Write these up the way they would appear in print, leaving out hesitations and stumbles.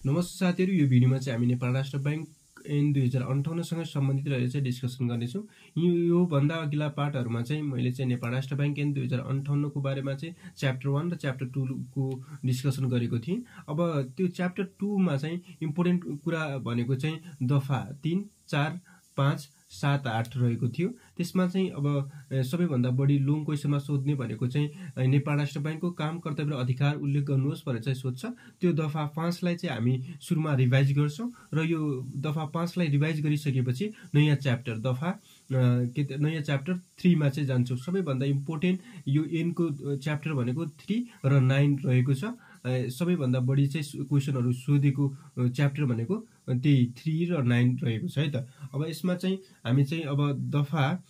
नमस्ते साथीहरु, यो भिडियोमा चाहिँ हामी नेपाल राष्ट्र बैंक ऐन 2058 सँग सम्बन्धित रहेर चाहिँ डिस्कसन गर्नेछौँ। यो भन्दा अघिल्ला पार्टहरुमा चाहिँ मैले चाहिँ नेपाल राष्ट्र बैंक ऐन 2058 को बारेमा चाहिँ च्याप्टर 1 र च्याप्टर 2 को डिस्कसन गरेको थिएँ। अब त्यो च्याप्टर 2 मा चाहिँ इम्पोर्टेन्ट कुरा भनेको चाहिँ दफा 3, 4, 5, 7, 8 रहेको थियो। त्यसमा चाहिँ अब सबैभन्दा बढी लङ क्वेशनमा सोध्ने भनेको चाहिँ नेपाल राष्ट्र बैंकको काम कर्तव्य र अधिकार उल्लेख गर्नुहोस् भनेर चाहिँ सोध्छ। त्यो दफा 5 लाई चाहिँ हामी सुरुमा रिभाइज गर्छौं र यो दफा 5 लाई रिभाइज गरिसकेपछि नयाँ च्याप्टर दफा नयाँ च्याप्टर 3 मा चाहिँ जान्छौं। सबैभन्दा इम्पोर्टेन्ट यो एन को च्याप्टर भनेको 3 र 9 रहेको छ। सबैभन्दा बढी चाहिँ क्वेशनहरु सोधेको च्याप्टर भनेको त्यही 3 र 9 रहेको छ है त। अब यसमा चाहिँ हामी चाहिँ अब दफा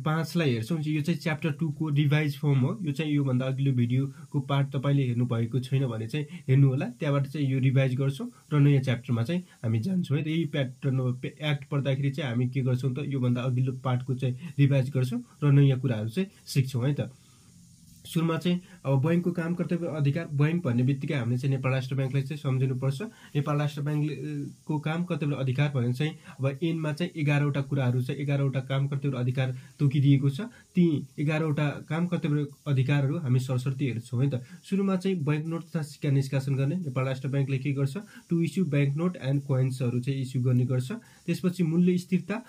5 लाई हेर्छौं। यो चाहिँ च्याप्टर 2 को रिभाइज फर्म हो। यो चाहिँ यो भन्दा अघिल्लो भिडियोको पार्ट तपाईले हेर्नु भएको छैन भने चाहिँ हेर्नु होला। त्यहाँबाट चाहिँ यो रिभाइज गर्छौं र नयाँ च्याप्टरमा चाहिँ हामी जान्छौं है त। यही प्याटर्न एक्ट पढ्दाखेरि चाहिँ हामी के गर्छौं त, यो भन्दा अघिल्लो पार्टको चाहिँ रिभाइज गर्छौं र नयाँ कुराहरु चाहिँ सिक्छौं है त। सुरुमा चाहिँ अब बैंकको काम कर्तव्य अधिकार, बैंक भन्ने बित्तिकै हामीले चाहिँ नेपाल राष्ट्र बैंकलाई चाहिँ सम्झिनु पर्छ। नेपाल राष्ट्र बैंकको काम कर्तव्य अधिकार भने चाहिँ अब एनमा चाहिँ 11 वटा कुराहरु छ, 11 वटा काम कर्तव्य अधिकार तोकिदिएको छ। ती 11 वटा काम कर्तव्य अधिकारहरु हामी सरसर्ती हेर्छौं है त। सुरुमा चाहिँ बैंक नोट तथा सिक्का निष्कासन गर्ने नेपाल राष्ट्र बैंकले के गर्छ, to issue bank note and कोइन्सहरु चाहिँ इस्यु गर्ने गर्छ। त्यसपछि मूल्य स्थिरता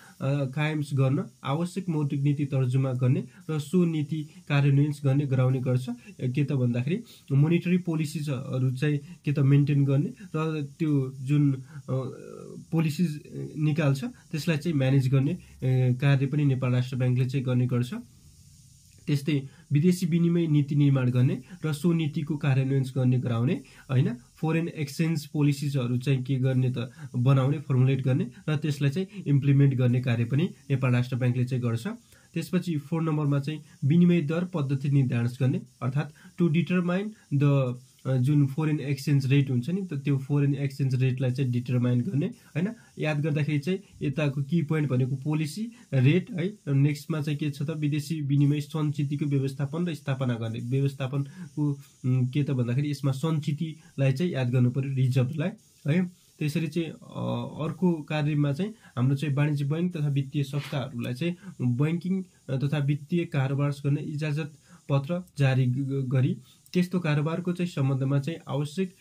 कायम गर्न आवश्यक मौद्रिक नीति तर्जुमा गर्ने र सो नीति कार्यान्वयन गर्ने गराउने गर्छ। के त भन्दाखेरि मोनिटरी पोलिसीजहरु चाहिँ के त मेन्टेन गर्ने र त्यो जुन पोलिसीज निकाल्छ त्यसलाई चाहिँ म्यानेज गर्ने कार्य पनि नेपाल राष्ट्र बैंकले चाहिँ गर्ने गर्छ। त्यस्तै विदेशी विनिमय नीति निर्माण गर्ने र सो नीतिको कार्यान्वयन गर्ने गराउने हैन। फरेन एक्सचेन्ज पोलिसीजहरु चाहिँ के गर्ने त बनाउने, फर्मुलेट गर्ने र त्यसलाई चाहिँ इम्प्लिमेन्ट गर्ने कार्य पनि नेपाल राष्ट्र बैंकले चाहिँ गर्छ। त्यसपछि 4 नम्बरमा चाहिँ विनिमय दर पद्धति निर्धारण गर्ने, अर्थात टु डिटरमाइन द जुन फरेन एक्सचेन्ज रेट हुन्छ नि त, त्यो फरेन एक्सचेन्ज रेटलाई चाहिँ डिटरमाइन गर्ने हैन। याद गर्दाखेरि चाहिँ यताको की पोइन्ट भनेको पोलिसी रेट है। नेक्स्टमा चाहिँ के छ त, विदेशी विनिमय सञ्चितिको व्यवस्थापन र स्थापना गर्ने। व्यवस्थापनको के त भन्दाखेरि यसमा सञ्चितिलाई चाहिँ याद गर्नु पर्यो, रिजर्भलाई है। त्यसरी चाहिँ अर्को कार्यमा चाहिँ हाम्रो चाहिँ वाणिज्य बैंक तथा वित्तीय संस्थाहरूलाई चाहिँ बैंकिङ तथा वित्तीय कारोबार गर्ने इजाजत पत्र जारी गरी त्यस्तो कारोबारको चाहिँ सम्बन्धमा चाहिँ आवश्यक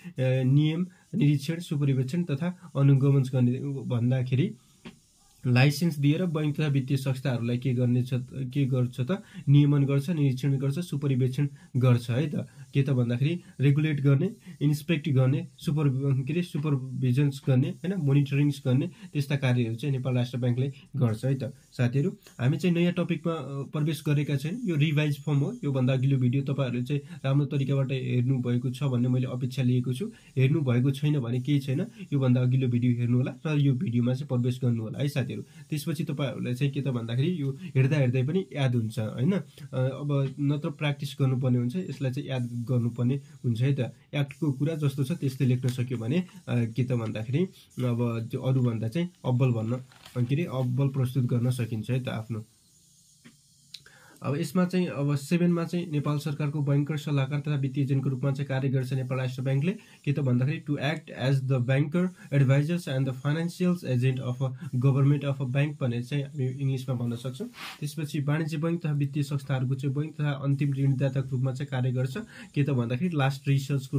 नियम, निरीक्षण, सुपरिवेक्षण तथा अनुगमन गर्ने भन्दाखेरि लाइसेन्स दिएर बैंक तथा वित्तीय संस्थाहरूलाई के गर्छ त, नियमन गर्छ, निरीक्षण गर्छ, सुपरिवेक्षण गर्छ है त। के त भन्दाखेरि रेगुलेट गर्ने, इन्स्पेक्ट गर्ने, सुपरभिजन्स गर्ने हैन, मोनिटरिङ्स गर्ने, त्यस्ता कार्यहरू चाहिँ नेपाल राष्ट्र बैंकले गर्छ है त। साथीहरु, हामी चाहिँ नयाँ टपिकमा प्रवेश गरेका छैन। यो रिभाइज फर्म हो। यो भन्दा अघिल्लो भिडियो तपाईहरुले चाहिँ राम्रो तरिकाबाट हेर्नु भएको छ भन्ने मैले अपेक्षा लिएको छु। हेर्नु भएको छैन भने केही छैन, यो भन्दा अघिल्लो भिडियो हेर्नु होला र यो भिडियोमा चाहिँ प्रवेश गर्नु होला है साथीहरु। त्यसपछि तपाईहरुलाई चाहिँ के त भन्दाखेरि यो हेर्दा हेर्दै पनि याद हुन्छ हैन। अब नत्र प्र्याक्टिस गर्नुपर्ने हुन्छ, यसलाई चाहिँ याद गर्नुपर्ने हुन्छ है त। एक्टको कुरा जस्तो छ त्यस्तै लेख्न सक्यो भने के त भन्दाखेरि अब त्यो अरु भन्दा चाहिँ अब्बल भन्न अब्बल प्रस्तुत गर्न सकिन्छ है त आफ्नो। अब यसमा चाहिँ अब 7 मा चाहिँ नेपाल सरकारको बैंकर सल्लाहकार तथा वित्तीय एजेन्टको रूपमा चाहिँ कार्य गर्छ नेपाल राष्ट्र बैंकले। के त भन्दाखेरि to act as the banker advisers and the financial agent of a government of a bank भनेर चाहिँ हामी इंग्लिशमा भन्न सक्छौं। त्यसपछि वाणिज्य बैंक तथा वित्तीय संस्थाहरूको चाहिँ बैंक तथा अन्तिम ऋणदाताको रूपमा चाहिँ कार्य गर्छ। के त भन्दाखेरि लास्ट रिसोर्टको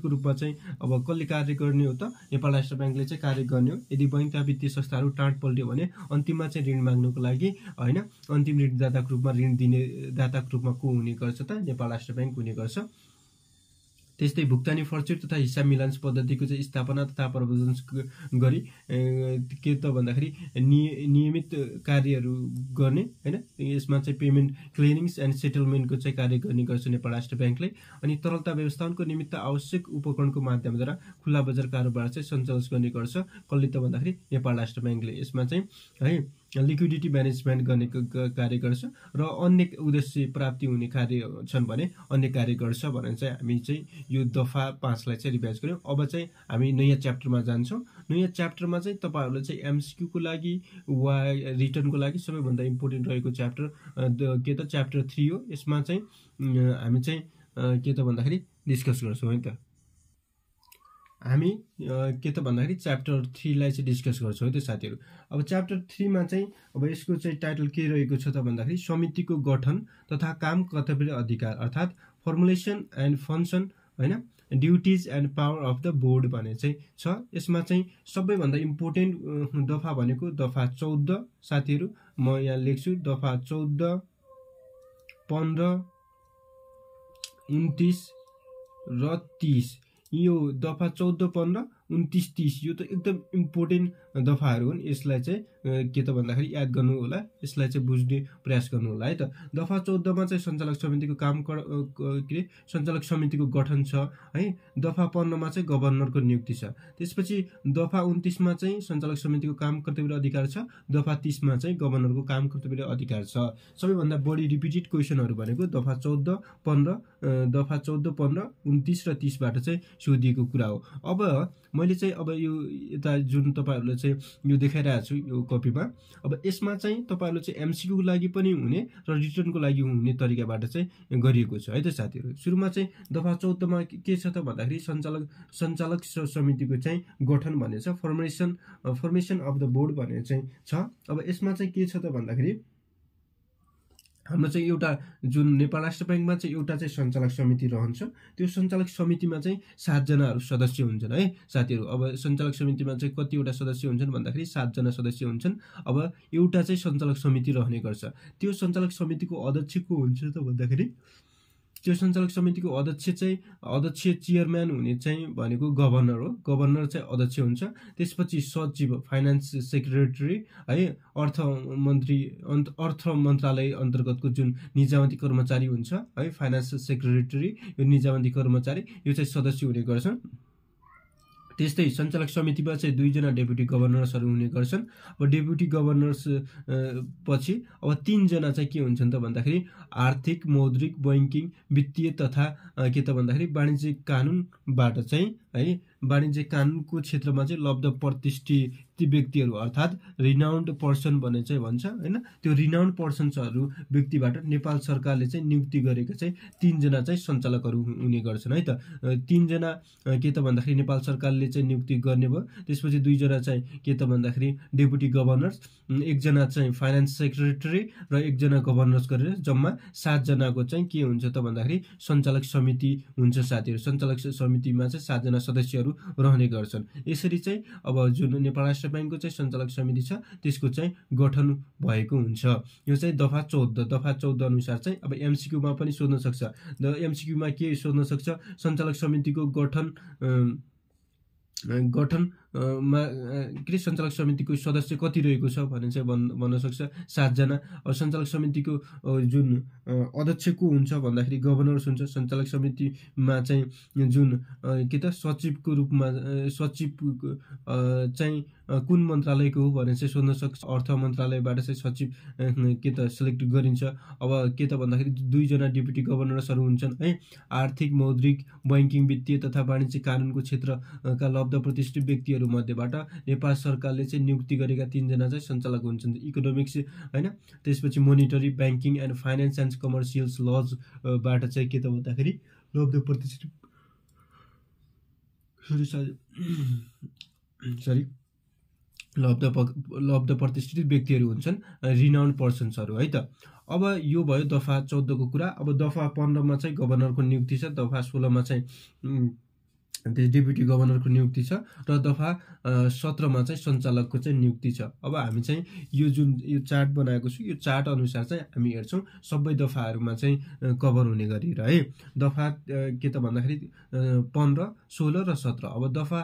रूपमा चाहिँ अब कसले कार्य गर्ने हो त, नेपाल राष्ट्र बैंकले चाहिँ कार्य गर्ने हो। यदि बैंक तथा वित्तीय संस्थाहरू टाँट पल्ट्यो भने अन्तिममा चाहिँ ऋण माग्नको लागि हैन, अन्तिम ऋणदाताको रूपमा ऋण दिने दाताको रूपमा को हुने गर्छ त, नेपाल राष्ट्र बैंक हुने गर्छ। त्यस्तै भुक्तानी फर्चुट तथा हिसाब मिलान पद्धतिको चाहिँ स्थापना तथा प्रवर्धन गरी के त भन्दाखेरि नियमित कार्यहरू गर्ने हैन। यसमा चाहिँ पेमेन्ट क्लियरिङ्स एन्ड सेटलमेन्टको चाहिँ कार्य गर्ने गर्छ नेपाल राष्ट्र बैंकले। अनि तरलता व्यवस्थापनको निमित्त आवश्यक उपकरणको माध्यमद्वारा खुला बजार कारोबार चाहिँ सञ्चालन गर्ने गर्छ। कसले त भन्दाखेरि नेपाल राष्ट्र बैंकले। यसमा चाहिँ है लिक्विडिटी म्यानेजमेन्ट गर्ने कार्य गर्छ र अन्य उद्देश्य प्राप्ति हुने कार्य छन् भने अन्य कार्य गर्छ भनेर चाहिँ हामी चाहिँ यो दफा 5 लाई चाहिँ रिभाइज गर्यौं। अब चाहिँ हामी नयाँ च्याप्टरमा जान्छौं। नयाँ च्याप्टरमा चाहिँ तपाईहरुले चाहिँ एमसीक्यू को लागि वा रिटर्नको लागि सबैभन्दा इम्पोर्टेन्ट रहेको च्याप्टर के त च्याप्टर 3 हो। यसमा चाहिँ हामी चाहिँ के त भन्दाखेरि डिस्कस गर्छौं है त। हामी के त भन्दाखेरि च्याप्टर 3 लाई चाहिँ डिस्कस गर्छौँ है त साथीहरू। अब च्याप्टर 3 मा चाहिँ अब यसको चाहिँ टाइटल के रहेको छ त भन्दाखेरि समितिको गठन तथा काम, कर्तव्य र अधिकार, अर्थात् फर्मुलेसन एन्ड फङ्सन हैन, duties and power of the board भन्ने चाहिँ छ। यसमा चाहिँ सबैभन्दा इम्पोर्टेन्ट दफा भनेको दफा 14 साथीहरू, म यहाँ लेख्छु दफा 14, 15, 29 र 30। यो दफा 14, 15, 29, 30 यो त एकदम इम्पोर्टेन्ट दफाहरू हुन्। यसलाई चाहिँ के त भन्दाखेरि याद गर्नु होला, यसलाई चाहिँ बुझ्ने प्रयास गर्नु होला है त। दफा 14 मा चाहिँ सञ्चालक समितिको काम के सञ्चालक समितिको गठन छ है। दफा 15 मा चाहिँ गभर्नरको नियुक्ति छ। त्यसपछि दफा 29 मा चाहिँ सञ्चालक समितिको काम, कर्तव्य र अधिकार छ। दफा 30 मा चाहिँ गभर्नरको काम, कर्तव्य र अधिकार छ। सबैभन्दा बढी रिपिटेड क्वेसनहरू भनेको दफा 14, 15, दफा 14, 15, 29 र 30 बाट चाहिँ सोधिएको कुरा हो। अब मैले चाहिँ अब यो यता जुन तपाईहरुले चाहिँ यो देखाइरहेको छु यो कपीमा, अब यसमा चाहिँ तपाईहरुले चाहिँ एमसीक्यू को लागि पनि हुने र रिटर्नको लागि हुने तरिकाबाट चाहिँ गरिएको छ है त साथीहरु। सुरुमा चाहिँ दफा 14 मा के छ त भन्दाखेरि सञ्चालक समितिको चाहिँ गठन भन्ने छ, फर्मेसन अफ द बोर्ड भन्ने चाहिँ छ। अब यसमा चाहिँ के छ त भन्दाखेरि हाम्रो चाहिँ एउटा जुन नेपाल राष्ट्र बैंकमा चाहिँ एउटा चाहिँ सञ्चालक समिति रहन्छ। त्यो सञ्चालक समितिमा चाहिँ 7 जनाहरु सदस्य हुन्छन् है साथीहरु। अब सञ्चालक समितिमा चाहिँ कतिवटा सदस्य हुन्छन् भन्दाखेरि 7 जना सदस्य हुन्छन्। अब एउटा चाहिँ सञ्चालक समिति रहने गर्छ। त्यो सञ्चालक समितिको अध्यक्ष को हुन्छ त भन्दाखेरि त्यो सञ्चालक समितिको अध्यक्ष चेयरम्यान हुने चाहिँ भनेको गभर्नर हो। गभर्नर चाहिँ अध्यक्ष हुन्छ। त्यसपछि सचिव, फाइनान्स सेक्रेटरी है, अर्थ मन्त्रालय अन्तर्गतको जुन निजामती कर्मचारी हुन्छ है, फाइनान्स सेक्रेटरी, यो निजामती कर्मचारी यो चाहिँ सदस्य हुने गर्छन्। त्यस्तै सञ्चालक समितिमा चाहिँ 2 जना डेपुटी गभर्नर्सहरू हुने गर्छन्। अब डेपुटी गभर्नर्स पछि अब 3 जना चाहिँ के हुन्छन् त भन्दाखेरि आर्थिक, मौद्रिक, बैंकिङ, वित्तीय तथा के त भन्दाखेरि वाणिज्य कानुनबाट चाहिँ है, वाणिज्य कानुनको क्षेत्रमा चाहिँ लब्ध प्रतिष्ठित व्यक्तिहरू अर्थात् रिनाउन्ड पर्सन भन्ने चाहिँ भन्छ हैन। त्यो रिनाउन्ड पर्सन्सहरू व्यक्तिबाट नेपाल सरकारले चाहिँ नियुक्ति गरेका चाहिँ 3 जना चाहिँ सञ्चालकहरू हुने गर्छन् है त। 3 जना के त भन्दाखेरि नेपाल सरकारले चाहिँ नियुक्ति गर्ने भयो। त्यसपछि 2 जना चाहिँ के त भन्दाखेरि डेपुटी गभर्नर्स, 1 जना चाहिँ फाइनान्स सेक्रेटरी र 1 जना गभर्नर्स गरेर जम्मा 7 जनाको चाहिँ के हुन्छ त भन्दाखेरि सञ्चालक समिति हुन्छ साथीहरु। सञ्चालक समितिमा चाहिँ 7 जना सदस्यहरू रहने गर्छन्। यसरी चाहिँ अब जुन नेपाल राष्ट्र बैंकको चाहिँ सञ्चालक समिति छ त्यसको चाहिँ गठन भएको हुन्छ। यो चाहिँ दफा 14 अनुसार चाहिँ अब एमसीक्यू मा पनि सोध्न सक्छ। एमसीक्यू मा के सोध्न सक्छ, सञ्चालक समितिको मा के सञ्चालक समितिको सदस्य कति रहेको छ भन्ने चाहिँ भन्न सक्छ, 7 जना। अब सञ्चालक समितिको जुन अध्यक्ष को हुन्छ भन्दाखेरि गभर्नर्स हुन्छ। सञ्चालक समितिमा चाहिँ जुन के त सचिवको रूपमा सचिव चाहिँ कुन मन्त्रालयको हो भनेर चाहिँ सोध्न सक्छ। अर्थ मन्त्रालयबाट चाहिँ सचिव के त सिलेक्ट गरिन्छ। अब के त भन्दाखेरि 2 जना डेपुटी गभर्नर्सहरू हुन्छन् है। आर्थिक, मौद्रिक, बैंकिङ, वित्तीय तथा वाणिज्य कानुनको क्षेत्रका लब्ध प्रतिष्ठित व्यक्तिहरू मध्येबाट नेपाल सरकारले चाहिँ नियुक्ति गरेका 3 जना चाहिँ सञ्चालक हुन्छन्। इकोनोमिक्स हैन, त्यसपछि monetary, banking and finance and commercials laws बाट चाहिँ के त भन्दाखेरि लब्ध प्रतिष्ठित लब्ध प्रतिष्ठित व्यक्तिहरू हुन्छन्, रिनाउन्ड पर्सन्सहरू है त। अब यो भयो दफा 14 को कुरा। अब दफा 15 मा चाहिँ गभर्नरको नियुक्ति छ। दफा 16 मा चाहिँ डेपुटी गभर्नरको नियुक्ति छ र दफा 17 मा चाहिँ सञ्चालकको चाहिँ नियुक्ति छ। अब हामी चाहिँ यो जुन यो चार्ट बनाएको छु, यो चार्ट अनुसार चाहिँ हामी हेर्छौं सबै दफाहरूमा चाहिँ कभर हुने गरी र है। दफा के त भन्दाखेरि 15, 16 र 17। अब दफा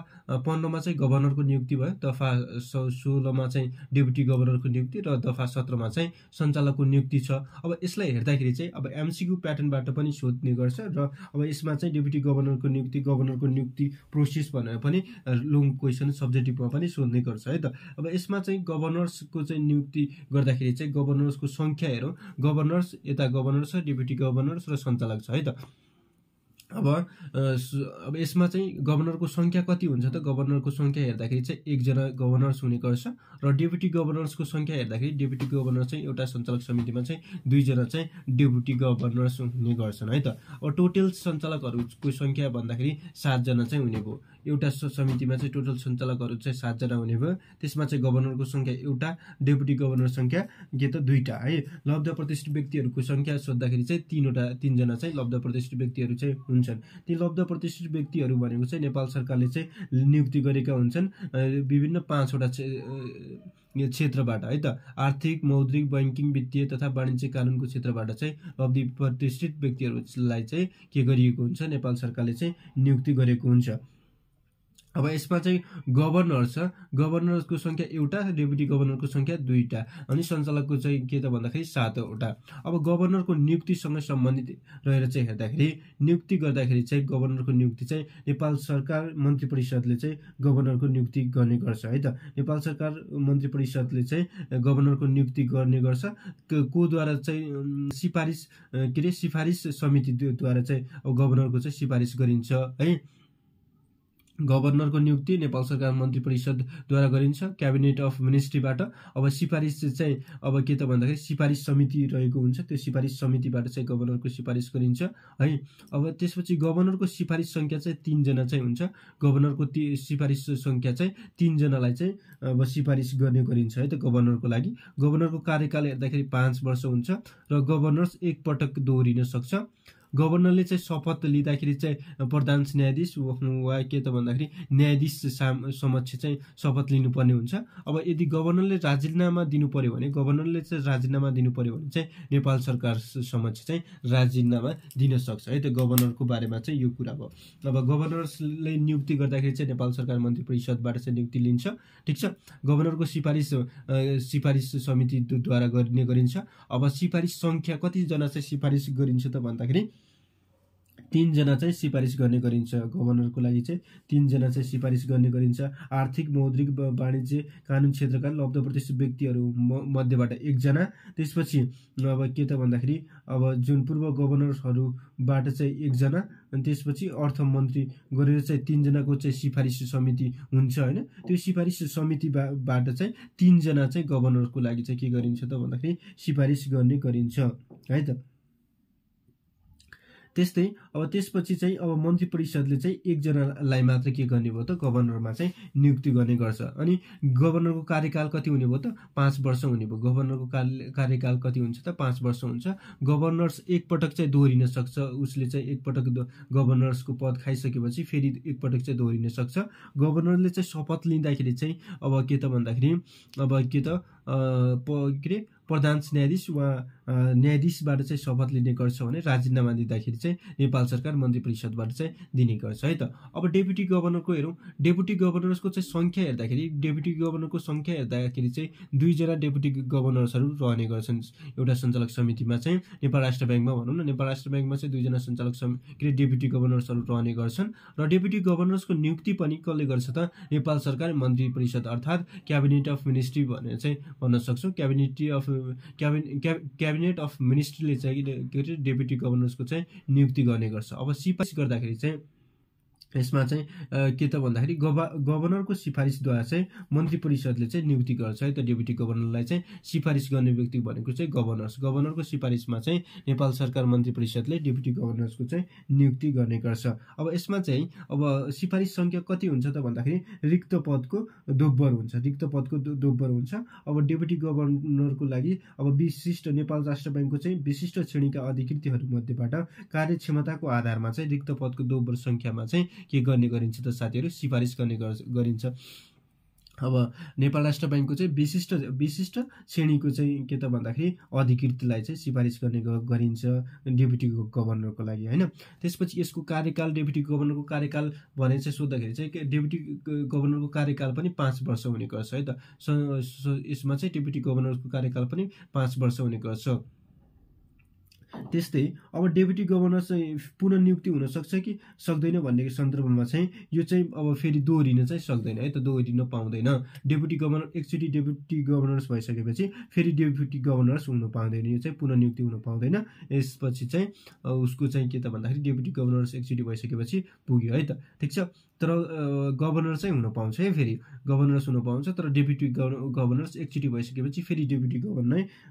15 मा चाहिँ गभर्नरको नियुक्ति भयो। दफा 16 मा चाहिँ डेपुटी गभर्नरको नियुक्ति र दफा 17 मा चाहिँ सञ्चालकको नियुक्ति छ। अब यसलाई हेर्दाखेरि चाहिँ अब एमसीक्यू प्याटर्नबाट पनि सोध्ने गर्छ र अब यसमा चाहिँ डेपुटी गभर्नरको नियुक्ति प्रोसेस भनेर पनि लङ क्वेसन सब्जेक्टिभमा पनि सोध्ने गर्छ है त। अब यसमा चाहिँ गभर्नर्सको चाहिँ नियुक्ति गर्दाखेरि चाहिँ गभर्नर्सको संख्या हेरौं। गभर्नर्स यता गभर्नर छ, डेपुटी गभर्नर्स र सञ्चालक छ है त। अब यसमा चाहिँ गभर्नरको संख्या कति हुन्छ त? गभर्नरको संख्या हेर्दाखेरि चाहिँ 1 जना गभर्नर्स हुने गर्छ र डेपुटी गभर्नर्सको संख्या हेर्दाखेरि डेपुटी गभर्नर चाहिँ एउटा सञ्चालक समितिमा चाहिँ 2 जना चाहिँ डेपुटी गभर्नर्स हुने गर्छन् है त। अब टोटल सञ्चालकहरूको संख्या भन्दाखेरि 7 जना चाहिँ हुने भयो। एउटा समितिमा चाहिँ टोटल सञ्चालकहरू चाहिँ 7 जना हुने भयो। त्यसमा चाहिँ गभर्नरको संख्या एउटा, डेपुटी गभर्नर संख्या के त 2टा है। लब्ध प्रतिष्ठित व्यक्तिहरूको संख्या सोद्धाखेरि चाहिँ 3 जना चाहिँ लब्ध प्रतिष्ठित व्यक्तिहरू चाहिँ हुन्छन्। ती लब्ध प्रतिष्ठित व्यक्तिहरू भनेको चाहिँ नेपाल सरकारले चाहिँ नियुक्ति गरेका हुन्छन् विभिन्न 5वटा क्षेत्रबाट है त। आर्थिक, मौद्रिक, बैंकिङ, वित्तीय तथा वाणिज्य कानुनको क्षेत्रबाट चाहिँ लब्ध प्रतिष्ठित व्यक्तिहरूलाई चाहिँ के गरिएको हुन्छ, नेपाल सरकारले चाहिँ नियुक्ति गरेको हुन्छ। अब यसमा चाहिँ गभर्नर छ, गभर्नरको संख्या एउटा, डेपुटी गभर्नरको संख्या 2टा अनि सञ्चालकको चाहिँ के त भन्दाखेरि 7वटा। अब गभर्नरको नियुक्तिसँग सम्बन्धित रहेर चाहिँ हेर्दाखेरि नियुक्ति गर्दाखेरि चाहिँ गभर्नरको नियुक्ति चाहिँ नेपाल सरकार मन्त्री परिषदले चाहिँ गभर्नरको नियुक्ति गर्ने गर्छ है त। नेपाल सरकार मन्त्री परिषदले चाहिँ गभर्नरको नियुक्ति गर्ने गर्छ कोद्वारा चाहिँ सिफारिस समितिद्वारा चाहिँ अब गभर्नरको चाहिँ सिफारिस गरिन्छ है। गभर्नरको नियुक्ति नेपाल सरकार मन्त्री परिषदद्वारा गरिन्छ क्याबिनेट अफ मिनिस्ट्रीबाट। अब सिफारिस चाहिँ अब के त भन्दाखेरि सिफारिस समिति रहेको हुन्छ, त्यो सिफारिस समितिबाट चाहिँ गभर्नरको सिफारिस गरिन्छ है। अब त्यसपछि गभर्नरको सिफारिस संख्या चाहिँ 3 जना चाहिँ हुन्छ। गभर्नरको सिफारिस संख्या चाहिँ 3 जनालाई चाहिँ अब सिफारिस गर्ने गरिन्छ है त गभर्नरको लागि। गभर्नरको कार्यकाल हेर्दाखेरि 5 वर्ष हुन्छ र गभर्नर एक पटक दोहोरिन सक्छ। गभर्नरले चाहिँ शपथ लिँदाखेरि चाहिँ प्रधान न्यायाधीश वा के त भन्दाखेरि न्यायाधीश समक्ष चाहिँ शपथ लिनुपर्ने हुन्छ। अब यदि गभर्नरले राजीनामा दिनु पर्यो भने चाहिँ नेपाल सरकार समक्ष चाहिँ राजीनामा दिन सक्छ है त। गभर्नरको बारेमा चाहिँ यो कुरा भयो। अब गभर्नरले नियुक्ति गर्दाखेरि चाहिँ नेपाल सरकार मन्त्री परिषदबाट चाहिँ नियुक्ति लिन्छ, ठिक छ। गभर्नरको सिफारिस समितिद्वारा गर्ने गरिन्छ। अब सिफारिस संख्या कतिजना चाहिँ सिफारिस गरिन्छ त भन्दाखेरि 3 जना चाहिँ सिफारिस गर्ने गरिन्छ। गभर्नरको लागि चाहिँ 3 जना चाहिँ सिफारिस गर्ने गरिन्छ। आर्थिक, मौद्रिक, वाणिज्य कानुन क्षेत्रका लब्ध प्रतिष्ठित व्यक्तिहरू मध्येबाट 1 जना। त्यसपछि अब के त भन्दाखेरि अब जुन पूर्व गभर्नरहरूबाट चाहिँ 1 जना अनि त्यसपछि अर्थमन्त्री गरेर चाहिँ 3 जनाको चाहिँ सिफारिस समिति हुन्छ हैन। त्यो सिफारिस समितिबाट चाहिँ 3 जना चाहिँ गभर्नरको लागि चाहिँ के गरिन्छ त भन्दाखेरि सिफारिस गर्ने गरिन्छ है त। त्यस्तै अब त्यसपछि चाहिँ अब मन्त्री परिषदले चाहिँ 1 जनालाई मात्र के गर्ने भयो त गभर्नरमा चाहिँ नियुक्ति गर्ने गर्छ। अनि गभर्नरको कार्यकाल कति हुने भयो त 5 वर्ष हुने भयो। गभर्नरको कार्यकाल कति हुन्छ त 5 वर्ष हुन्छ। गभर्नर्स एक पटक चाहिँ दोहोरिन सक्छ, उसले चाहिँ एक पटक गभर्नर्सको पद खाइसकेपछि फेरि एक पटक चाहिँ दोहोरिन सक्छ। गभर्नरले चाहिँ शपथ लिँदाखेरि चाहिँ अब के त भन्दाखेरि अब के त प्रधान न्यायाधीश वा न्यायाधीशबाट चाहिँ शपथ लिने गर्छ भने राजीनामा दिँदाखेरि चाहिँ नेपाल सरकार मन्त्री परिषदबाट चाहिँ दिने गर्छ है त। अब डेपुटी गभर्नरको हेरौँ। डेपुटी गभर्नर्सको चाहिँ संख्या हेर्दाखेरि चाहिँ 2 जना डेपुटी गभर्नर्सहरू रहने गर्छन् एउटा सञ्चालक समितिमा चाहिँ। नेपाल राष्ट्र ब्याङ्कमा भनौँ न, नेपाल राष्ट्र ब्याङ्कमा चाहिँ 2 जना सञ्चालक डेपुटी गभर्नर्सहरू रहने गर्छन्। र डेपुटी गभर्नर्सको नियुक्ति पनि कसले गर्छ त नेपाल सरकार मन्त्री परिषद अर्थात् क्याबिनेट अफ मिनिस्ट्री भनेर चाहिँ भन्न सक्छौँ। क्याबिनेट अफ मिनिस्ट्रीले चाहिँ के अरे डेपुटी गभर्नर्सको चाहिँ नियुक्ति गर्ने गर्छ। अब सिफारिस गर्दाखेरि चाहिँ यसमा चाहिँ के त भन्दाखेरि गभर्नरको सिफारिसद्वारा चाहिँ मन्त्री परिषदले चाहिँ नियुक्ति गर्छ है त। डेपुटी गभर्नरलाई चाहिँ सिफारिस गर्ने व्यक्ति भनेको चाहिँ गभर्नरको सिफारिसमा चाहिँ नेपाल सरकार मन्त्री परिषदले डेपुटी गभर्नर्सको चाहिँ नियुक्ति गर्ने गर्छ। अब यसमा चाहिँ अब सिफारिस संख्या कति हुन्छ त भन्दाखेरि रिक्त पदको दोब्बर हुन्छ। अब डेपुटी गभर्नरको लागि अब विशिष्ट नेपाल राष्ट्र ब्याङ्कको चाहिँ विशिष्ट श्रेणीका अधिकृतहरू मध्येबाट कार्यक्षमताको आधारमा चाहिँ रिक्त पदको दोब्बर संख्यामा चाहिँ के गर्ने गरिन्छ त साथीहरू सिफारिस गर्ने गरिन्छ। अब नेपाल राष्ट्र ब्याङ्कको चाहिँ विशिष्ट श्रेणीको चाहिँ के त भन्दाखेरि अधिकृतलाई चाहिँ सिफारिस गर्ने गरिन्छ डेपुटी गभर्नरको लागि हैन। त्यसपछि यसको कार्यकाल डेपुटी गभर्नरको कार्यकाल भने चाहिँ सोद्धाखेरि चाहिँ डेपुटी गभर्नरको कार्यकाल पनि 5 वर्ष हुने गर्छ है त। यसमा चाहिँ डेपुटी गभर्नरको कार्यकाल पनि 5 वर्ष हुने गर्छ। त्यस्तै अब डेपुटी गभर्नर चाहिँ पुनः नियुक्ति हुन सक्छ कि सक्दैन भन्ने सन्दर्भमा चाहिँ यो चाहिँ अब फेरि दोहोरिन चाहिँ सक्दैन है त, दोहोरिन पाउँदैन। डेपुटी गभर्नर एकचोटि डेपुटी गभर्नर्स भइसकेपछि फेरि डेपुटी गभर्नर्स हुनु पाउँदैन, यो चाहिँ पुनः नियुक्ति हुन पाउँदैन। यसपछि चाहिँ उसको चाहिँ के त भन्दाखेरि डेपुटी गभर्नर्स एकचोटि भइसकेपछि पुग्यो है त, ठिक छ। तर गभर्नर चाहिँ हुन पाउँछ है, फेरि गभर्नर्स हुन पाउँछ, तर डेप्युटी गभर्नर्स एकचोटि भइसकेपछि फेरि डेप्युटी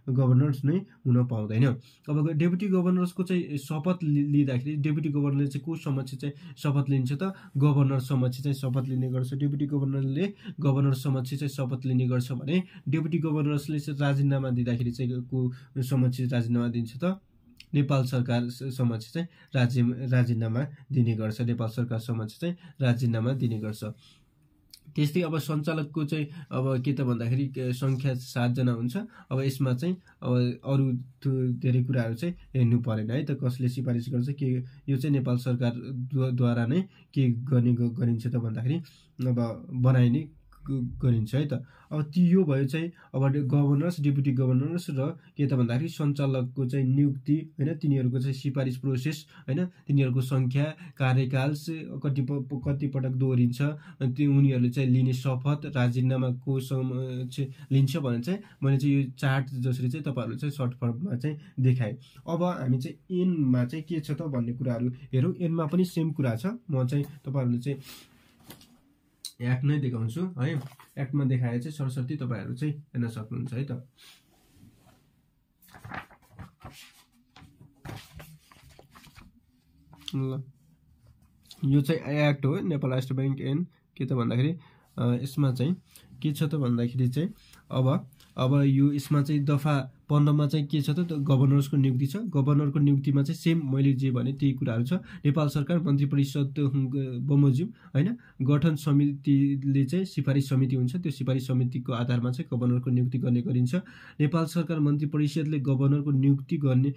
गभर्नर्स नै हुन पाउँदैन। अब डेप्युटी गभर्नर्सको चाहिँ शपथ लिँदाखेरि डेप्युटी गभर्नरले चाहिँ को समक्ष चाहिँ शपथ लिन्छ त? गभर्नर समक्ष चाहिँ शपथ लिने गर्छ। डेप्युटी गभर्नरले गभर्नर समक्ष चाहिँ शपथ लिने गर्छ भने डेप्युटी गभर्नर्सले चाहिँ राजीनामा दिँदाखेरि चाहिँ को समक्ष राजीनामा दिन्छ त? नेपाल सरकार समक्ष चाहिँ राजीनामा दिने गर्छ। नेपाल सरकार समक्ष चाहिँ राजीनामा दिने गर्छ। त्यस्तै अब सञ्चालकको चाहिँ अब के त भन्दाखेरि सङ्ख्या 7 जना हुन्छ। अब यसमा चाहिँ अब अरू धेरै कुराहरू चाहिँ हेर्नु परेन है त, कसले सिफारिस गर्छ के, यो चाहिँ नेपाल सरकारद्वारा नै के गरिन्छ त भन्दाखेरि अब बनाइने गरिन्छ है त। अब यो भयो चाहिँ अब गभर्नर्स, डेप्युटी गभर्नर्स र के त भन्दाखेरि सञ्चालकको चाहिँ नियुक्ति होइन, तिनीहरूको चाहिँ सिफारिस प्रोसेस होइन, तिनीहरूको सङ्ख्या, कार्यकाल कति पटक दोहोरिन्छ, उनीहरूले चाहिँ लिने शपथ, राजीनामा को चाहिँ लिन्छ भने चाहिँ मैले चाहिँ यो चार्ट जसरी चाहिँ तपाईँहरूले चाहिँ सर्ट फर्ममा चाहिँ देखाएँ। अब हामी चाहिँ एनमा चाहिँ के छ त भन्ने कुराहरू हेरौँ। एनमा पनि सेम कुरा छ। म चाहिँ तपाईँहरूले चाहिँ एक्ट नै देखाउँछु है। एक्टमा देखाए चाहिँ सरस्वती तपाईँहरू चाहिँ हेर्न सक्नुहुन्छ है त। ल यो चाहिँ एक्ट हो, नेपाल राष्ट्र ब्याङ्क एन्ड के त भन्दाखेरि यसमा चाहिँ के छ त भन्दाखेरि चाहिँ अब यो यसमा चाहिँ दफा 15 मा चाहिँ के छ त गभर्नर्सको नियुक्ति छ। गभर्नरको नियुक्तिमा चाहिँ सेम मैले जे भने त्यही कुराहरू छ। नेपाल सरकार मन्त्री परिषद बमोजिम होइन, गठन समितिले चाहिँ सिफारिस समिति हुन्छ, त्यो सिफारिस समितिको आधारमा चाहिँ गभर्नरको नियुक्ति गर्ने गरिन्छ। नेपाल सरकार मन्त्री परिषदले गभर्नरको नियुक्ति गर्ने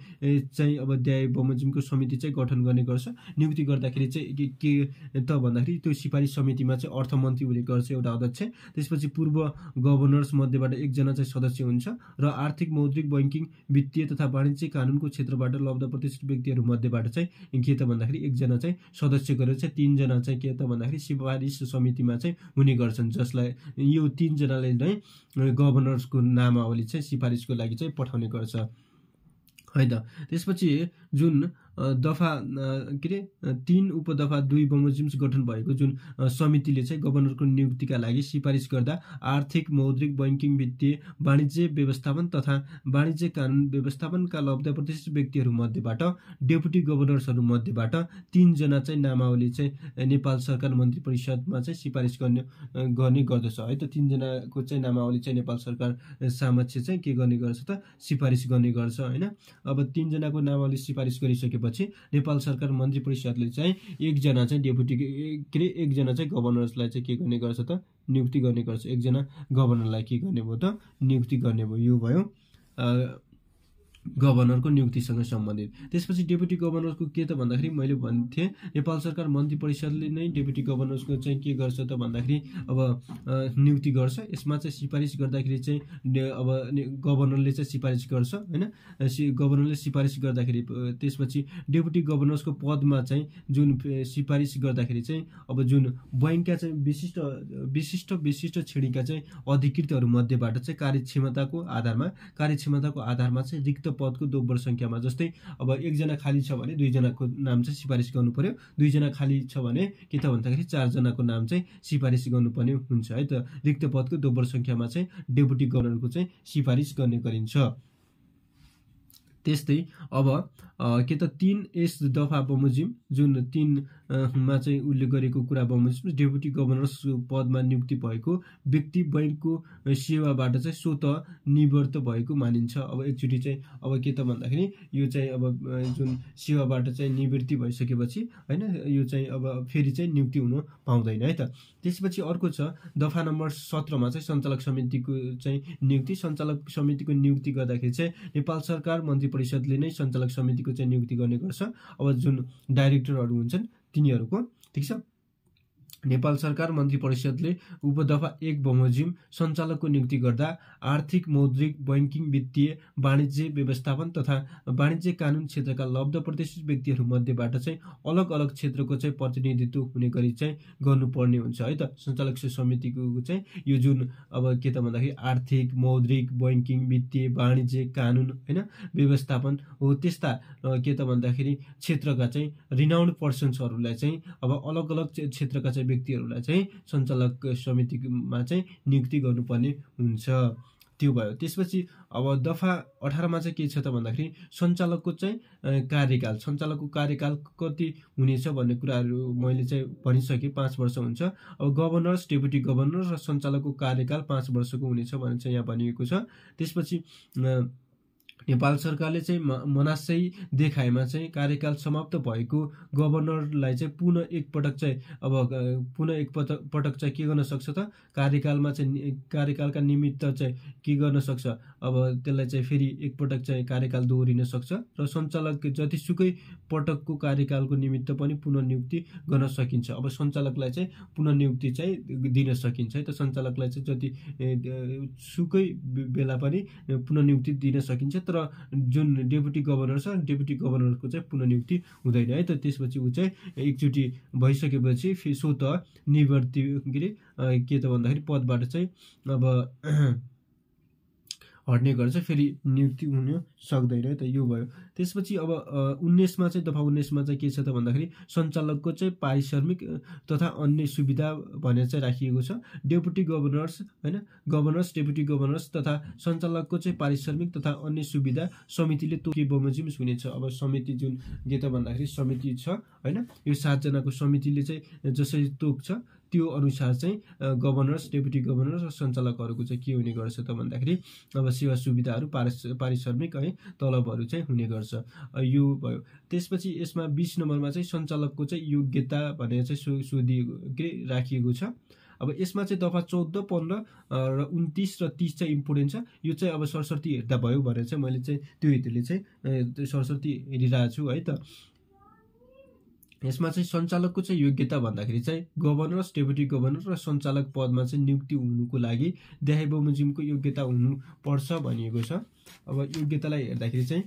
चाहिँ अब द्याय बमोजिमको समिति चाहिँ गठन गर्ने गर्छ। नियुक्ति गर्दाखेरि चाहिँ के त भन्दाखेरि त्यो सिफारिस समितिमा चाहिँ अर्थमन्त्री हुने गर्छ एउटा अध्यक्ष, त्यसपछि पूर्व गभर्नर्स मध्येबाट एकजना चाहिँ सदस्य हुन्छ र आर्थिक, मौद्रिक, बैंकिङ, वित्तीय तथा वाणिज्य कानुनको क्षेत्रबाट लब्ध प्रतिष्ठित व्यक्तिहरू मध्येबाट चाहिँ के त भन्दाखेरि एकजना चाहिँ सदस्य गरेर चाहिँ 3 जना चाहिँ के त भन्दाखेरि सिफारिस समितिमा चाहिँ हुने गर्छन्, जसलाई यो 3 जनाले नै गभर्नर्सको नामावली चाहिँ सिफारिसको लागि चाहिँ पठाउने गर्छ है त। त्यसपछि जुन दफा के अरे 3 उपदफा 2 बमोजिम गठन भएको जुन समितिले चाहिँ गभर्नरको नियुक्तिका लागि सिफारिस गर्दा आर्थिक, मौद्रिक, बैंकिङ, वित्तीय, वाणिज्य व्यवस्थापन तथा वाणिज्य कानुन व्यवस्थापनका लब्ध प्रतिष्ठित व्यक्तिहरू मध्येबाट डेप्युटी गभर्नर्सहरू मध्येबाट 3 जना चाहिँ नामावली चाहिँ नेपाल सरकार मन्त्री परिषदमा चाहिँ सिफारिस गर्ने गर्दछ है त। 3 जनाको चाहिँ नामावली चाहिँ नेपाल सरकार समक्ष चाहिँ के गर्ने गर्छ त सिफारिस गर्ने गर्छ होइन। अब 3 जनाको नामावली सिफारिस गरिसकेपछि नेपाल सरकार मन्त्री परिषदले चाहिँ एकजना चाहिँ डेप्युटी के अरे एकजना चाहिँ गभर्नर्सलाई चाहिँ के गर्ने गर्छ त नियुक्ति गर्ने गर्छ। एकजना गभर्नरलाई के गर्ने भयो त नियुक्ति गर्ने भयो। यो भयो गभर्नरको नियुक्तिसँग सम्बन्धित। त्यसपछि डेप्युटी गभर्नरको के त भन्दाखेरि मैले भन्थे नेपाल सरकार मन्त्री परिषदले नै डेप्युटी गभर्नरको चाहिँ के गर्छ त भन्दाखेरि अब नियुक्ति गर्छ। यसमा चाहिँ सिफारिस गर्दाखेरि चाहिँ अब गभर्नरले चाहिँ सिफारिस गर्छ होइन। गभर्नरले सिफारिस गर्दाखेरि त्यसपछि डेप्युटी गभर्नर्सको पदमा चाहिँ जुन सिफारिस गर्दाखेरि चाहिँ अब जुन बैंकका चाहिँ विशिष्ट श्रेणीका चाहिँ अधिकृतहरू मध्येबाट चाहिँ कार्यक्षमताको आधारमा चाहिँ रिक्त पदको दोब्बर संख्यामा, जस्तै अब 1 जना खाली छ भने 2 जनाको नाम चाहिँ सिफारिस गर्नु पर्यो, 2 जना खाली छ भने के त भन्दाखेरि 4 जनाको नाम चाहिँ सिफारिस गर्नुपर्ने हुन्छ है त। रिक्त पदको दोब्बर संख्यामा चाहिँ डेप्युटी गभर्नरको चाहिँ सिफारिस गर्ने गरिन्छ। त्यस्तै अब के त 3 दफा बमोजिम जुन 3 मा चाहिँ उल्लेख गरेको कुरा बमोजिम डेप्युटी गभर्नर्स पदमा नियुक्ति भएको व्यक्ति बैंकको सेवाबाट चाहिँ स्वत निवृत्त भएको मानिन्छ। अब एकचोटि चाहिँ अब के त भन्दाखेरि यो चाहिँ अब जुन सेवाबाट चाहिँ निवृत्ति भइसकेपछि होइन यो चाहिँ अब फेरि चाहिँ नियुक्ति हुन पाउँदैन है त। त्यसपछि अर्को छ दफा नम्बर 17 मा चाहिँ सञ्चालक समितिको चाहिँ नियुक्ति। सञ्चालक समितिको नियुक्ति गर्दाखेरि चाहिँ नेपाल सरकार मन्त्री परिषदले नै सञ्चालक समितिको चाहिँ नियुक्ति गर्ने गर्छ। अब जुन डाइरेक्टरहरू हुन्छन् तिनीहरूको ठिक छ। नेपाल सरकार मन्त्री परिषदले उपदफा 1 बमोजिम सञ्चालकको नियुक्ति गर्दा आर्थिक, मौद्रिक, बैंकिङ, वित्तीय, वाणिज्य व्यवस्थापन तथा वाणिज्य कानुन क्षेत्रका लब्ध प्रतिष्ठित व्यक्तिहरू मध्येबाट चाहिँ अलग अलग क्षेत्रको चाहिँ प्रतिनिधित्व हुने गरी चाहिँ गर्नुपर्ने हुन्छ है त। सञ्चालक समितिको चाहिँ यो जुन अब के त भन्दाखेरि आर्थिक, मौद्रिक, बैंकिङ, वित्तीय, वाणिज्य कानुन होइन व्यवस्थापन हो त्यस्ता के त भन्दाखेरि क्षेत्रका चाहिँ रिनाउन्ड पर्सन्सहरूलाई चाहिँ अब अलग अलग क्षेत्रका चाहिँ व्यक्तिहरूलाई चाहिँ सञ्चालक समितिमा चाहिँ नियुक्ति गर्नुपर्ने हुन्छ। त्यो भयो। त्यसपछि अब दफा 18मा चाहिँ के छ त भन्दाखेरि सञ्चालकको चाहिँ सञ्चालकको कार्यकाल कति हुनेछ भन्ने कुराहरू मैले चाहिँ भनिसकेँ। 5 वर्ष हुन्छ। अब गभर्नर्स, डेपुटी गभर्नर र सञ्चालकको कार्यकाल 5 वर्षको हुनेछ भनेर चाहिँ यहाँ भनिएको छ। त्यसपछि नेपाल सरकारले चाहिँ मनासै देखाएमा चाहिँ कार्यकाल समाप्त भएको गभर्नरलाई चाहिँ पुनः एकपटक चाहिँ के गर्न सक्छ त कार्यकालका निमित्त चाहिँ के गर्न सक्छ, अब त्यसलाई चाहिँ फेरि एकपटक चाहिँ कार्यकाल दोहोरिन सक्छ र सञ्चालक जतिसुकै पटकको कार्यकालको निमित्त पनि पुनः नियुक्ति गर्न सकिन्छ। अब सञ्चालकलाई चाहिँ पुनः नियुक्ति चाहिँ दिन सकिन्छ है त। सञ्चालकलाई चाहिँ जति सुकै बेला पनि पुनः नियुक्ति दिन सकिन्छ। तर जुन डेपुटी गभर्नर छ, डेपुटी गभर्नरको चाहिँ पुनः नियुक्ति हुँदैन है त। त्यसपछि ऊ चाहिँ एकचोटि भइसकेपछि स्वतः निवृत्ति के त भन्दाखेरि पदबाट चाहिँ अब हट्ने गर्छ, फेरि नियुक्ति हुन सक्दैन है त। यो भयो। त्यसपछि अब 19मा चाहिँ दफा 19मा चाहिँ के छ त भन्दाखेरि सञ्चालकको चाहिँ पारिश्रमिक तथा अन्य सुविधा भनेर चाहिँ राखिएको छ। डेपुटी गभर्नर्स हैन, गभर्नर्स, डेपुटी गभर्नर्स तथा सञ्चालकको चाहिँ पारिश्रमिक तथा अन्य सुविधा समितिले तोके बमोजिम हुनेछ। अब समिति जुन के त भन्दाखेरि समिति छ हैन, यो 7 जनाको समितिले चाहिँ जसरी तोक्छ त्यो अनुसार चाहिँ गभर्नर्स, डेपुटी गभर्नर र सञ्चालकहरूको चाहिँ के हुने गर्छ त भन्दाखेरि अब सेवा सुविधाहरू, पारिश्रमिक है, तलबहरू चाहिँ हुने गर्छ। यो भयो। त्यसपछि यसमा 20 नम्बरमा चाहिँ सञ्चालकको चाहिँ योग्यता भनेर चाहिँ राखिएको छ। अब यसमा चाहिँ दफा 14, 15 र 29 र 30 चाहिँ इम्पोर्टेन्ट छ। यो चाहिँ अब सरस्वती हेर्दा भयो भनेर चाहिँ मैले चाहिँ त्यो हेतुले चाहिँ सरस्वती हेरिरहेको छु है त। यसमा चाहिँ सञ्चालकको चाहिँ योग्यता भन्दाखेरि चाहिँ गभर्नर्स, डेपुटी गभर्नर र सञ्चालक पदमा चाहिँ नियुक्ति हुनुको लागि देहाय बमोजिमको योग्यता हुनुपर्छ भनिएको छ। अब योग्यतालाई हेर्दाखेरि चाहिँ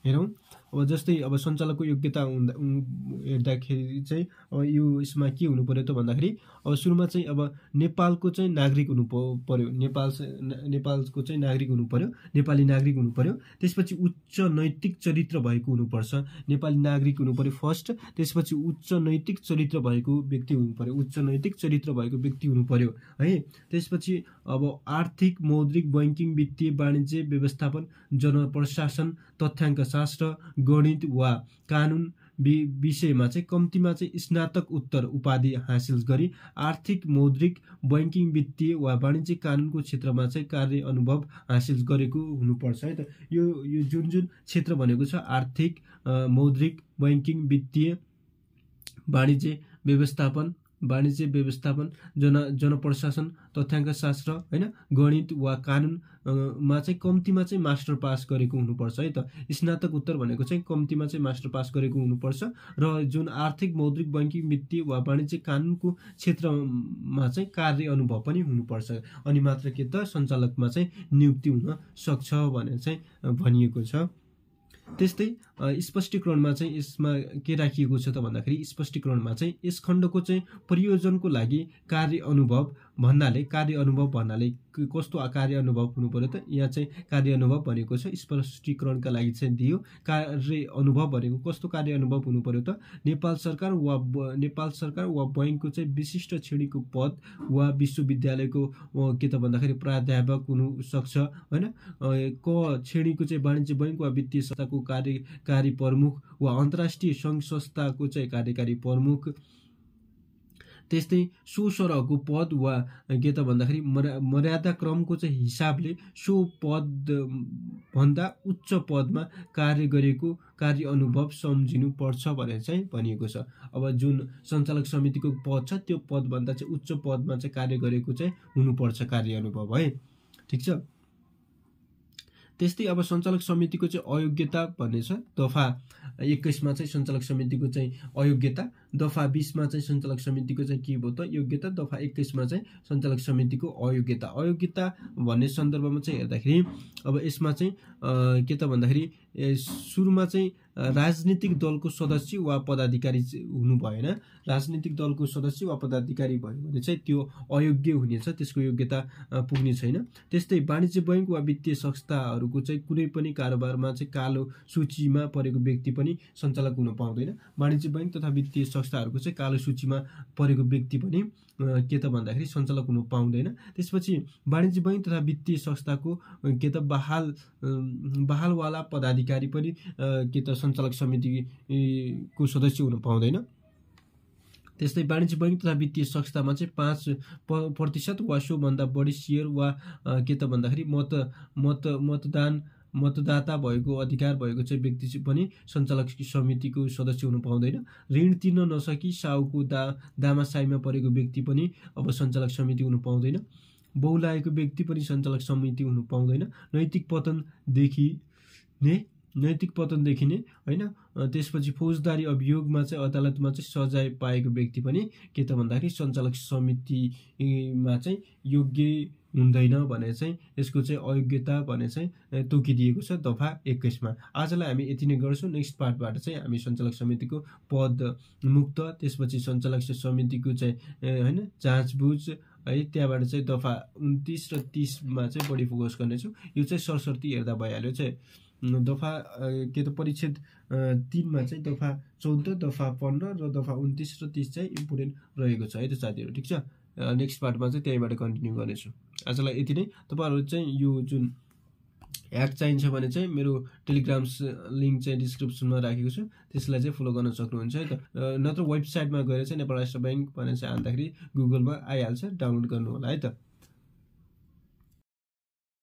हेरौँ। अब जस्तै अब सञ्चालकको योग्यता हेर्दाखेरि चाहिँ अब यो यसमा के हुनु पर्यो त भन्दाखेरि अब सुरुमा चाहिँ अब नेपालको चाहिँ नागरिक हुनु पर्यो, नेपालको चाहिँ नागरिक हुनु पर्यो, नेपाली नागरिक हुनु पर्यो। त्यसपछि उच्च नैतिक चरित्र भएको हुनुपर्छ, नेपाली नागरिक हुनु पर्यो फर्स्ट। त्यसपछि उच्च नैतिक चरित्र भएको व्यक्ति हुनु पर्यो, उच्च नैतिक चरित्र भएको व्यक्ति हुनु पर्यो है। त्यसपछि अब आर्थिक, मौद्रिक, बैंकिङ, वित्तीय, वाणिज्य व्यवस्थापन, जनप्रशासन, तथ्याङ्क शास्त्र, गणित वा कानुन विषयमा चाहिँ कम्तीमा चाहिँ स्नातक उत्तर उपाधि हासिल गरी आर्थिक, मौद्रिक, बैंकिङ, वित्तीय वा वाणिज्य, कानुनको क्षेत्रमा चाहिँ कार्य अनुभव हासिल गरेको हुनुपर्छ है त। यो जुन क्षेत्र भनेको छ आर्थिक, मौद्रिक, बैंकिङ, वित्तीय, वाणिज्य व्यवस्थापन, जनप्रशासन, तथ्याङ्क शास्त्र हैन, गणित वा कानुन मा चाहिँ कम्तीमा चाहिँ मास्टर पास गरेको हुनुपर्छ है त। स्नातक उत्तर भनेको चाहिँ कम्तीमा चाहिँ मास्टर पास गरेको हुनुपर्छ र जुन आर्थिक, मौद्रिक, बैंकिङ, वित्तीय वा वाणिज्य, कानुनको क्षेत्रमा चाहिँ कार्य अनुभव पनि हुनुपर्छ। अनि मात्र के त सञ्चालकमा चाहिँ नियुक्ति हुन सक्छ भनेर चाहिँ भनिएको छ। त्यस्तै स्पष्टीकरणमा चाहिँ यसमा के राखिएको छ त भन्दाखेरि स्पष्टीकरणमा चाहिँ यस खण्डको चाहिँ प्रयोजनको लागि कार्य अनुभव भन्नाले कस्तो कार्य अनुभव हुनु पर्यो त। यहाँ चाहिँ कार्य अनुभव भनेको छ स्पष्टीकरणका लागि चाहिँ दियो। कार्य अनुभव भनेको कस्तो कार्य अनुभव हुनु पर्यो त, नेपाल सरकार वा बैंकको चाहिँ विशिष्ट श्रेणीको पद वा विश्वविद्यालयको के त भन्दाखेरि प्राध्यापक हुनु सक्छ हैन। क श्रेणीको चाहिँ वाणिज्य बैंक वा वित्तीय संस्थाको कार्यकारी प्रमुख वा अन्तर्राष्ट्रिय सङ्घ संस्थाको चाहिँ कार्यकारी प्रमुख। त्यस्तै सो सरहको पद वा के त भन्दाखेरि मर्यादा क्रमको चाहिँ हिसाबले सो पद भन्दा उच्च पदमा कार्य गरेको कार्य अनुभव सम्झिनु पर्छ भनेर चाहिँ भनिएको छ। अब जुन सञ्चालक समितिको पद छ त्यो पदभन्दा चाहिँ उच्च पदमा चाहिँ कार्य गरेको चाहिँ हुनुपर्छ कार्य अनुभव है। ठिक छ। त्यस्तै अब सञ्चालक समितिको चाहिँ अयोग्यता भन्ने छ। दफा 21मा चाहिँ सञ्चालक समितिको चाहिँ अयोग्यता, दफा 20मा चाहिँ सञ्चालक समितिको चाहिँ के भयो त योग्यता, दफा 21मा चाहिँ सञ्चालक समितिको अयोग्यता। अयोग्यता भन्ने सन्दर्भमा चाहिँ हेर्दाखेरि अब यसमा चाहिँ के त भन्दाखेरि सुरुमा चाहिँ राजनीतिक दलको सदस्य वा पदाधिकारी हुनु भएन। राजनीतिक दलको सदस्य वा पदाधिकारी भयो भने चाहिँ त्यो अयोग्य हुनेछ, त्यसको योग्यता पुग्ने छैन। त्यस्तै वाणिज्य बैंक वा वित्तीय संस्थाहरूको चाहिँ कुनै पनि कारोबारमा चाहिँ कालो सूचीमा परेको व्यक्ति पनि सञ्चालक हुन पाउँदैन। वाणिज्य बैंक तथा वित्तीय संस्थाहरूको चाहिँ कालो सूचीमा परेको व्यक्ति पनि के त भन्दाखेरि सञ्चालक हुनु पाउँदैन। त्यसपछि वाणिज्य बैंक तथा वित्तीय संस्थाको के त बहालवाला पदाधिकारी पनि के त सञ्चालक समितिको सदस्य हुन पाउँदैन। त्यस्तै वाणिज्य बैंक तथा वित्तीय संस्थामा चाहिँ 5% वा सोभन्दा बढी सेयर वा के त भन्दाखेरि मतदाता भएको अधिकार भएको चाहिँ व्यक्ति पनि सञ्चालक समितिको सदस्य हुनु पाउँदैन। ऋण तिर्न नसकी साउको दामासाईमा परेको व्यक्ति पनि अब सञ्चालक समिति हुनु पाउँदैन। बहुलाएको व्यक्ति पनि सञ्चालक समिति हुनु पाउँदैन। नैतिक पतन देखिने होइन। त्यसपछि फौजदारी अभियोगमा चाहिँ अदालतमा चाहिँ सजाय पाएको व्यक्ति पनि के त भन्दाखेरि सञ्चालक समितिमा चाहिँ योग्य हुँदैन भने चाहिँ यसको चाहिँ अयोग्यता भने चाहिँ तोकिदिएको छ दफा 21 मा। आजलाई हामी यति नै गर्छौँ। नेक्स्ट पार्टबाट चाहिँ हामी सञ्चालक समितिको पद मुक्त, त्यसपछि सञ्चालक समितिको चाहिँ होइन जाँचबुझ है, त्यहाँबाट चाहिँ दफा 29 र 30 मा चाहिँ बढी फोकस गर्नेछु। यो चाहिँ सरसर्ती हेर्दा भइहाल्यो। चाहिँ दफा के त परिच्छेद 3 मा चाहिँ दफा 14, दफा 15 र दफा 29 र 30 चाहिँ इम्पोर्टेन्ट रहेको छ है त साथीहरू। ठिक छ, नेक्स्ट पार्टमा चाहिँ त्यहीँबाट कन्टिन्यू गर्नेछु। आजलाई यति नै। तपाईँहरू चाहिँ यो जुन ह्याक चाहिन्छ भने चाहिँ मेरो टेलिग्राम लिङ्क चाहिँ डिस्क्रिप्सनमा राखेको छु, त्यसलाई चाहिँ फलो गर्न सक्नुहुन्छ है त। नत्र वेबसाइटमा गएर चाहिँ नेपाल राष्ट्र बैंक भनेर चाहिँ हाल्दाखेरि गुगलमा आइहाल्छ, डाउनलोड गर्नु होला है त।